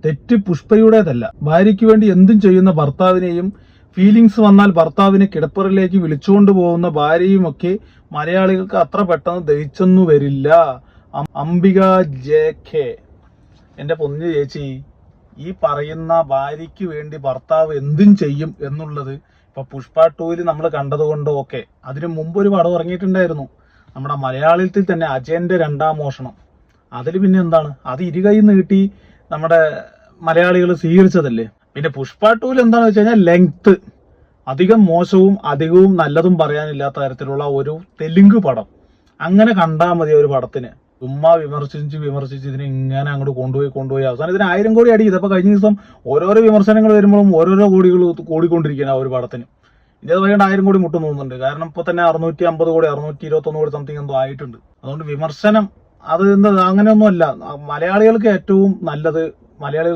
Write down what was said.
തെറ്റ് പുഷ്പയുടേതല്ല. ഭാര്യയ്ക്ക് വേണ്ടി എന്തും ചെയ്യുന്ന ഭർത്താവിനെയും ഫീലിങ്സ് വന്നാൽ ഭർത്താവിനെ കിടപ്പറയിലേക്ക് വിളിച്ചുകൊണ്ട് പോകുന്ന ഭാര്യയുമൊക്കെ മലയാളികൾക്ക് അത്ര പെട്ടെന്ന് ദഹിച്ചൊന്നു വരില്ല. അംബിക JK. എന്റെ പൊന്നു ചേച്ചി, ഈ പറയുന്ന ഭാര്യയ്ക്ക് വേണ്ടി ഭർത്താവ് എന്തും ചെയ്യും എന്നുള്ളത് ഇപ്പൊ പുഷ്പ 2 നമ്മൾ കണ്ടതുകൊണ്ട് ഓക്കെ. അതിനു മുമ്പ് ഒരു പടം ഇറങ്ങിയിട്ടുണ്ടായിരുന്നു നമ്മുടെ മലയാളത്തിൽ തന്നെ, അജയന്റെ 2ാം മോഷണം. അതിൽ പിന്നെ എന്താണ്, അത് ഇരുകൈ നീട്ടി നമ്മുടെ മലയാളികൾ സ്വീകരിച്ചതല്ലേ. പിന്നെ പുഷ്പ 2 എന്താണെന്ന് വെച്ച് കഴിഞ്ഞാൽ ലെങ്ത്, അധികം മോശവും അധികവും നല്ലതും പറയാനില്ലാത്ത തരത്തിലുള്ള ഒരു തെലുങ്ക് പടം. അങ്ങനെ കണ്ടാൽ മതി ഒരു പടത്തിന്. ചുമ്മാ വിമർശിച്ച് ഇതിനെ ഇങ്ങനെ അങ്ങോട്ട് കൊണ്ടുപോയി അവസാനം ഇതിന് 1000 കോടി അടി. ഇതപ്പോ കഴിഞ്ഞ ദിവസം ഓരോരോ വിമർശനങ്ങൾ വരുമ്പോഴും ഓരോരോ കോടികൾ കൂടിക്കൊണ്ടിരിക്കുകയാണ് ആ ഒരു പടത്തിന്. ഇത് വൈകിട്ട് 1000 കോടി മുട്ടും തോന്നുന്നുണ്ട്. കാരണം ഇപ്പൊ തന്നെ 650 കോടി 621 കോടി സംതിങ് എന്തോ ആയിട്ടുണ്ട്. അതുകൊണ്ട് വിമർശനം അത് എന്താ അങ്ങനെയൊന്നും അല്ല. മലയാളികൾക്ക് ഏറ്റവും നല്ലത്, മലയാളികൾ